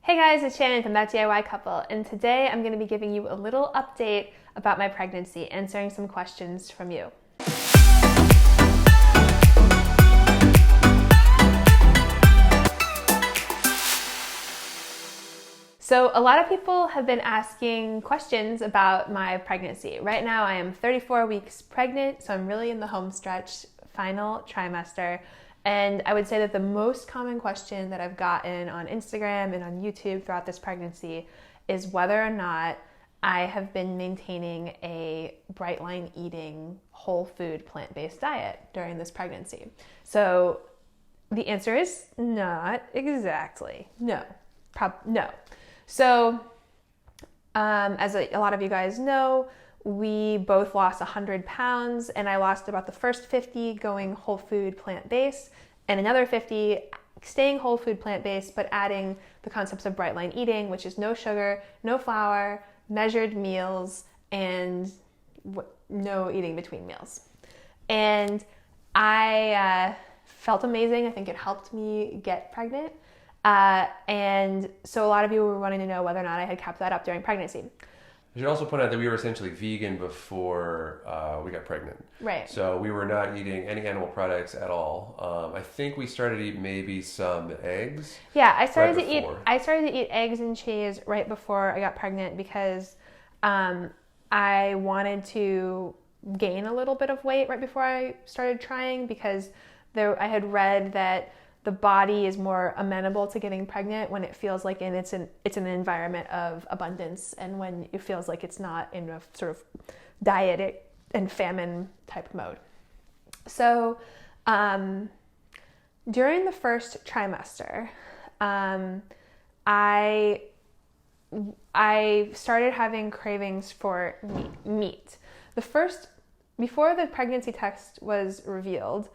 Hey guys, it's Shannon from ThatDIYCouple, and today I'm going to be giving you a little update about my pregnancy, answering some questions from you. So a lot of people have been asking questions about my pregnancy. Right now I am 34 weeks pregnant, so I'm really in the home stretch, final trimester. And I would say that the most common question that I've gotten on Instagram and on YouTube throughout this pregnancy is whether or not I have been maintaining a bright line eating, whole food, plant-based diet during this pregnancy. So the answer is not exactly. No. No. So as a lot of you guys know, we both lost 100 pounds, and I lost about the first 50 going whole food plant-based and another 50 staying whole food plant-based but adding the concepts of bright line eating, which is no sugar, no flour, measured meals, and no eating between meals. And I felt amazing. I think it helped me get pregnant. And so a lot of you were wanting to know whether or not I had kept that up during pregnancy. I should also point out that we were essentially vegan before we got pregnant. Right. So we were not eating any animal products at all. I think we started to eat maybe some eggs. Yeah, I started to eat eggs and cheese right before I got pregnant because I wanted to gain a little bit of weight right before I started trying, because I had read that the body is more amenable to getting pregnant when it feels like it's an environment of abundance, and when it feels like it's not in a sort of diet and famine type mode. So during the first trimester, I started having cravings for meat. Before the pregnancy test was revealed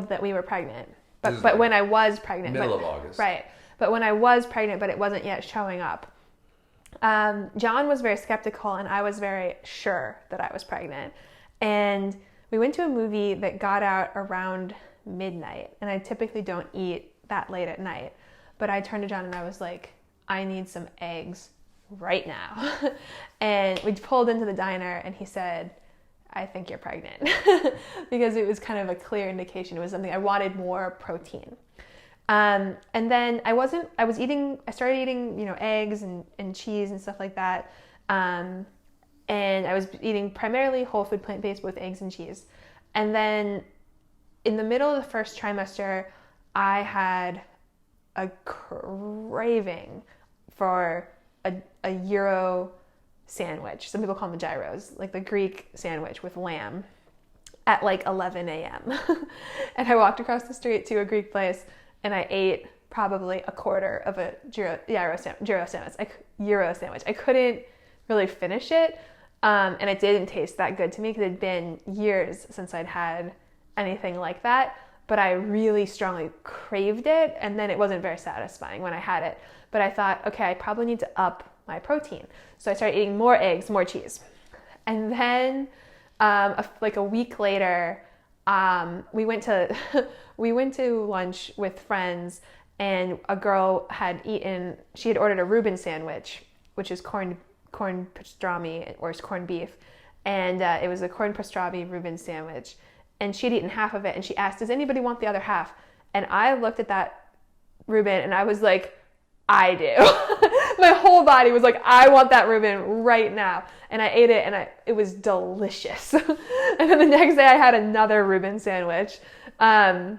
that we were pregnant, but when I was pregnant, middle of August, right? But when I was pregnant, but it wasn't yet showing up. John was very skeptical, and I was very sure that I was pregnant. And we went to a movie that got out around midnight, and I typically don't eat that late at night. But I turned to John and I was like, "I need some eggs right now." And we pulled into the diner, and he said, "I think you're pregnant," because it was kind of a clear indication. It was something I wanted more protein. And then I started eating, eggs and cheese and stuff like that. And I was eating primarily whole food plant-based with eggs and cheese. And then in the middle of the first trimester, I had a craving for a gyro sandwich. Some people call them gyros, like the Greek sandwich with lamb, at like 11 a.m. And I walked across the street to a Greek place, and I ate probably a quarter of a gyro sandwich. I couldn't really finish it, and it didn't taste that good to me because it had been years since I'd had anything like that. But I really strongly craved it, and then it wasn't very satisfying when I had it. But I thought, okay, I probably need to up my protein. So I started eating more eggs, more cheese. And then like a week later, we went to lunch with friends, and a girl she had ordered a Reuben sandwich, which is corn pastrami, or corned beef. And it was a corn pastrami Reuben sandwich. And she'd eaten half of it, and she asked, "Does anybody want the other half?" And I looked at that Reuben, and I was like, "I do." My whole body was like, "I want that Reuben right now." And I ate it, and it was delicious. And then the next day I had another Reuben sandwich. And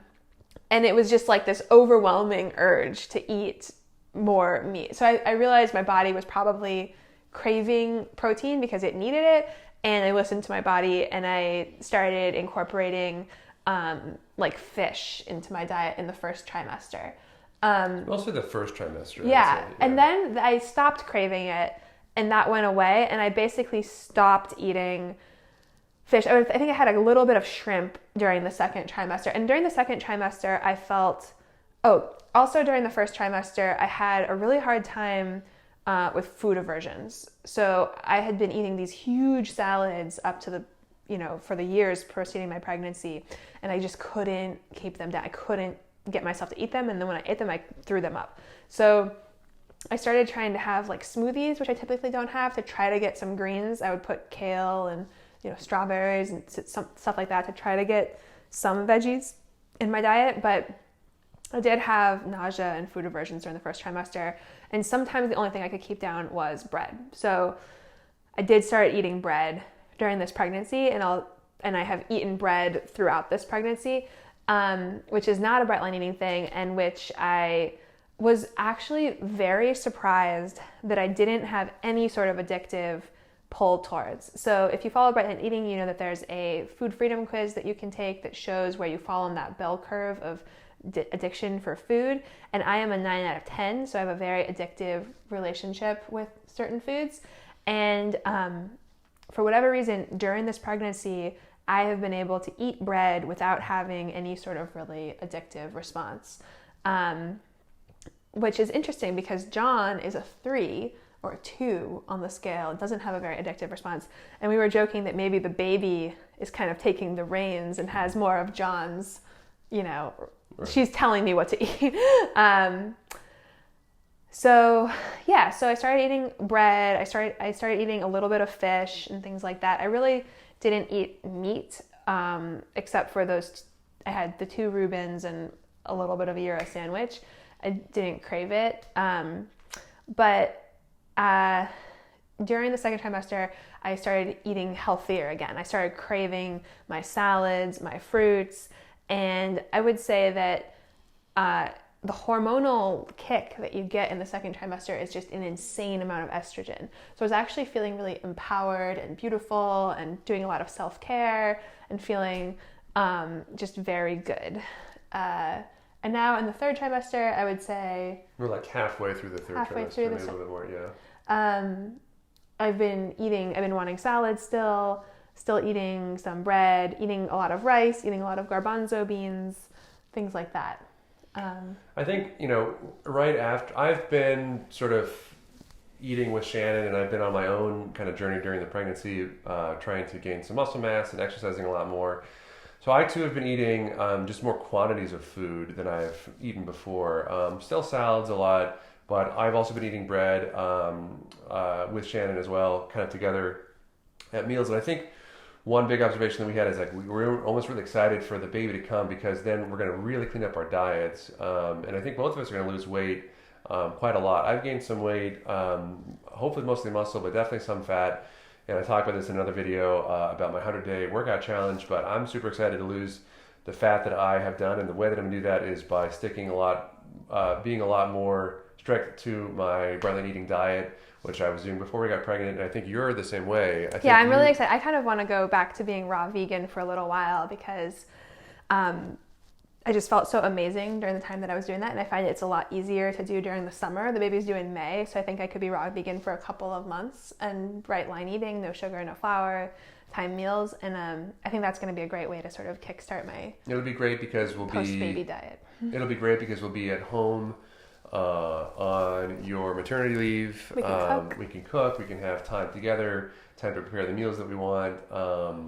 it was just like this overwhelming urge to eat more meat. So I realized my body was probably craving protein because it needed it. And I listened to my body, and I started incorporating like fish into my diet in the first trimester. Also the first trimester. Yeah. And then I stopped craving it, and that went away, and I basically stopped eating fish. I think I had a little bit of shrimp during the second trimester. And during the second trimester, also during the first trimester, I had a really hard time with food aversions. So I had been eating these huge salads up to for the years preceding my pregnancy, and I just couldn't keep them down. I couldn't get myself to eat them. And then when I ate them, I threw them up. So I started trying to have like smoothies, which I typically don't have, to try to get some greens. I would put kale and, strawberries and some stuff like that to try to get some veggies in my diet. But I did have nausea and food aversions during the first trimester. And sometimes the only thing I could keep down was bread. So I did start eating bread during this pregnancy, and I have eaten bread throughout this pregnancy, which is not a bright line eating thing, and which I was actually very surprised that I didn't have any sort of addictive pull towards. So if you follow Bright Line Eating, you know that there's a food freedom quiz that you can take that shows where you fall on that bell curve of addiction for food. And I am a 9 out of 10, so I have a very addictive relationship with certain foods. And for whatever reason, during this pregnancy, I have been able to eat bread without having any sort of really addictive response, which is interesting because John is a 3 or a 2 on the scale. It doesn't have a very addictive response. And we were joking that maybe the baby is kind of taking the reins and has more of John's, right. She's telling me what to eat. So I started eating bread. I started eating a little bit of fish and things like that. I really didn't eat meat, except for those. I had the 2 Reubens and a little bit of a gyro sandwich. I didn't crave it. But during the second trimester, I started eating healthier again. I started craving my salads, my fruits, and I would say that the hormonal kick that you get in the second trimester is just an insane amount of estrogen. So I was actually feeling really empowered and beautiful and doing a lot of self-care and feeling just very good. And now in the third trimester, I would say... We're like halfway through the third trimester, maybe a little bit more, yeah. I've been wanting salads still eating some bread, eating a lot of rice, eating a lot of garbanzo beans, things like that. I think, right after, I've been sort of eating with Shannon, and I've been on my own kind of journey during the pregnancy, trying to gain some muscle mass and exercising a lot more. So I too have been eating just more quantities of food than I've eaten before. Still salads a lot, but I've also been eating bread with Shannon as well, kind of together at meals. And I think one big observation that we had is like we were almost really excited for the baby to come because then we're going to really clean up our diets. And I think both of us are going to lose weight quite a lot. I've gained some weight, hopefully mostly muscle, but definitely some fat. And I talked about this in another video about my 100-day workout challenge, but I'm super excited to lose the fat that I have done. And the way that I'm going to do that is by sticking being a lot more strict to my Bright Line Eating diet, which I was doing before we got pregnant. And I think you're the same way. I'm really excited. I kind of want to go back to being raw vegan for a little while because I just felt so amazing during the time that I was doing that. And I find it's a lot easier to do during the summer. The baby's due in May, so I think I could be raw vegan for a couple of months and Bright Line Eating, no sugar, no flour, time meals. And I think that's going to be a great way to sort of kickstart my It'll be great because post-baby diet. It'll be great because we'll be at home on your maternity leave. We can cook. We can have time together, time to prepare the meals that we want,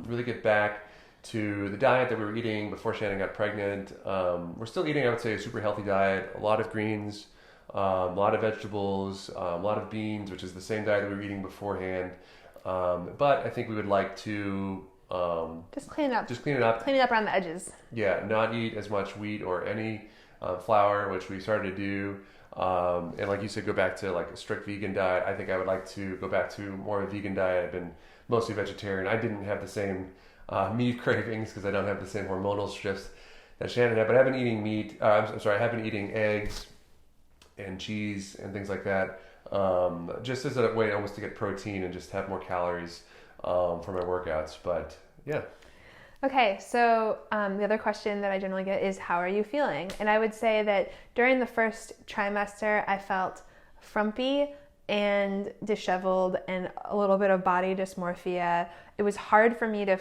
really get back to the diet that we were eating before Shannon got pregnant. We're still eating, I would say, a super healthy diet, a lot of greens, a lot of vegetables, a lot of beans, which is the same diet that we were eating beforehand. But I think we would like to just clean it up. Clean it up around the edges. Yeah, not eat as much wheat or any flour, which we started to do. And like you said, go back to like a strict vegan diet. I think I would like to go back to more of a vegan diet. I've been mostly vegetarian. I didn't have the same meat cravings because I don't have the same hormonal shifts that Shannon had. But I've been eating meat. I have been eating eggs and cheese and things like that, just as a way almost to get protein and just have more calories for my workouts. But yeah. Okay, so the other question that I generally get is, how are you feeling? And I would say that during the first trimester, I felt frumpy and disheveled and a little bit of body dysmorphia. It was hard for me to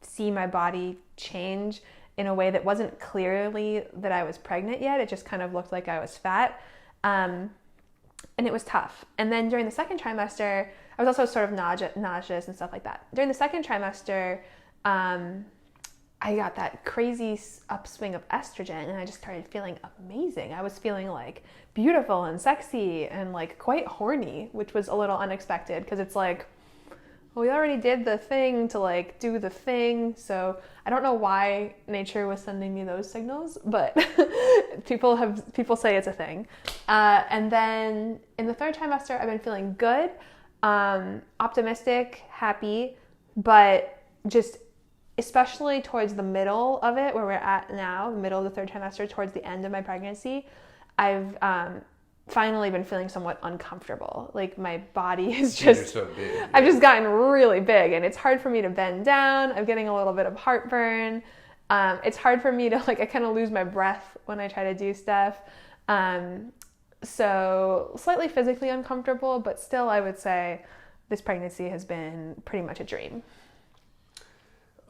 see my body change in a way that wasn't clearly that I was pregnant yet. It just kind of looked like I was fat. And it was tough. And then during the second trimester, I was also sort of nauseous and stuff like that. During the second trimester, I got that crazy upswing of estrogen, and I just started feeling amazing. I was feeling like beautiful and sexy and like quite horny, which was a little unexpected because it's like, well, we already did the thing to like do the thing. So I don't know why nature was sending me those signals, but people say it's a thing. And then in the third trimester, I've been feeling good, optimistic, happy, but just especially towards the middle of it, where we're at now, the middle of the third trimester, towards the end of my pregnancy, I've finally been feeling somewhat uncomfortable. Like my body is just, so big. Yeah. I've just gotten really big, and it's hard for me to bend down. I'm getting a little bit of heartburn. It's hard for me to I kind of lose my breath when I try to do stuff. So slightly physically uncomfortable, but still I would say this pregnancy has been pretty much a dream.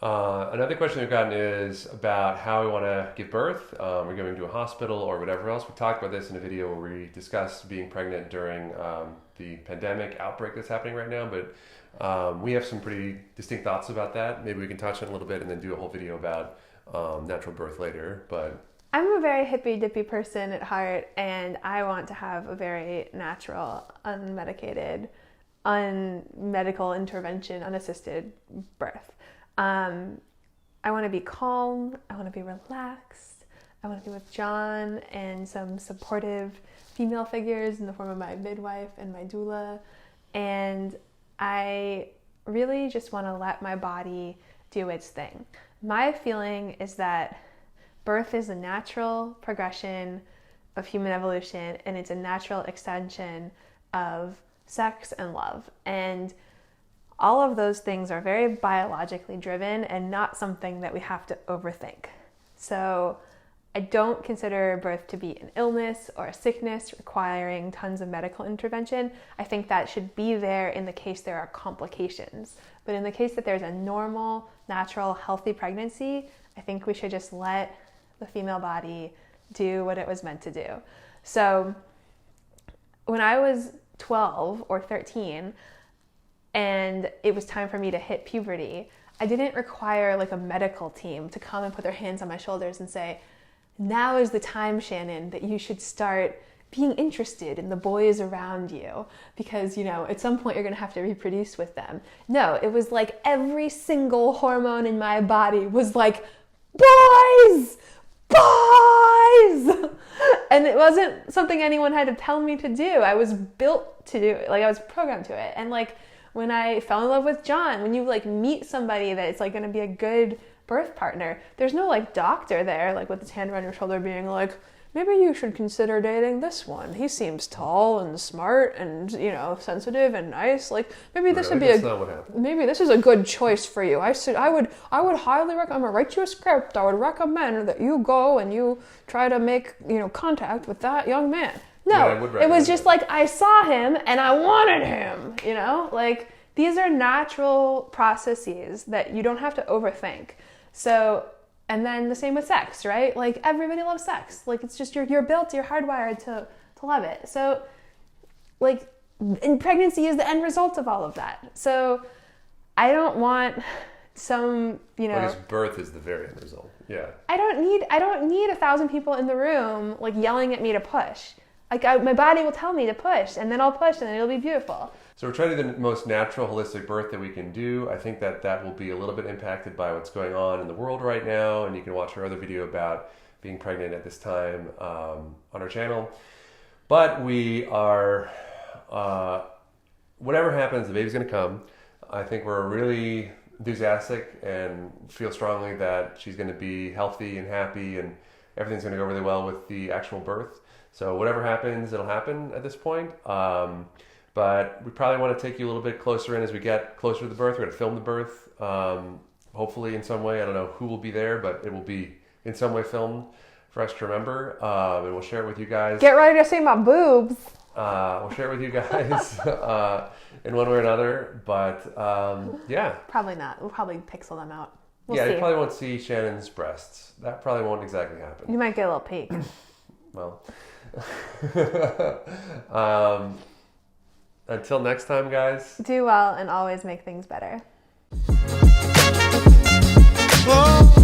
Another question we've gotten is about how we want to give birth. We're going to a hospital or whatever else. We talked about this in a video where we discussed being pregnant during the pandemic outbreak that's happening right now, but we have some pretty distinct thoughts about that. Maybe we can touch on it a little bit and then do a whole video about natural birth later. But I'm a very hippy-dippy person at heart, and I want to have a very natural, unmedicated, unmedical intervention, unassisted birth. I want to be calm. I want to be relaxed. I want to be with John and some supportive female figures in the form of my midwife and my doula. And I really just want to let my body do its thing. My feeling is that birth is a natural progression of human evolution, and it's a natural extension of sex and love. And all of those things are very biologically driven and not something that we have to overthink. So I don't consider birth to be an illness or a sickness requiring tons of medical intervention. I think that should be there in the case there are complications. But in the case that there's a normal, natural, healthy pregnancy, I think we should just let the female body do what it was meant to do. So when I was 12 or 13, and it was time for me to hit puberty, I didn't require like a medical team to come and put their hands on my shoulders and say, now is the time, Shannon, that you should start being interested in the boys around you because, at some point you're going to have to reproduce with them. No, it was like every single hormone in my body was like, boys! Boys! And it wasn't something anyone had to tell me to do. I was built to do it. I was programmed to it. And when I fell in love with John, when you meet somebody that it's going to be a good birth partner, there's no doctor there with his hand around your shoulder being like, maybe you should consider dating this one. He seems tall and smart and sensitive and nice. Maybe this would be maybe this is a good choice for you. I would highly recommend. I'm gonna write you a script. I would recommend that you go and you try to make contact with that young man. No, it was just I saw him and I wanted him, these are natural processes that you don't have to overthink. So, and then the same with sex, right? Everybody loves sex. It's just, you're built, you're hardwired to love it. So, and pregnancy is the end result of all of that. So I don't want some, I guess birth is the very end result. Yeah. I don't need 1,000 people in the room, yelling at me to push. My body will tell me to push, and then I'll push, and then it'll be beautiful. So we're trying to do the most natural, holistic birth that we can do. I think that will be a little bit impacted by what's going on in the world right now, and you can watch our other video about being pregnant at this time on our channel. But we are, whatever happens, the baby's going to come. I think we're really enthusiastic and feel strongly that she's going to be healthy and happy, and everything's going to go really well with the actual birth. So whatever happens, it'll happen at this point. But we probably want to take you a little bit closer in as we get closer to the birth. We're going to film the birth, hopefully in some way. I don't know who will be there, but it will be in some way filmed for us to remember. And we'll share it with you guys. Get ready to see my boobs. We'll share it with you guys in one way or another. But yeah. Probably not. We'll probably pixel them out. We'll see. You probably won't see Shannon's breasts. That probably won't exactly happen. You might get a little peek. Well. Until next time, guys. Do well and always make things better. Oh.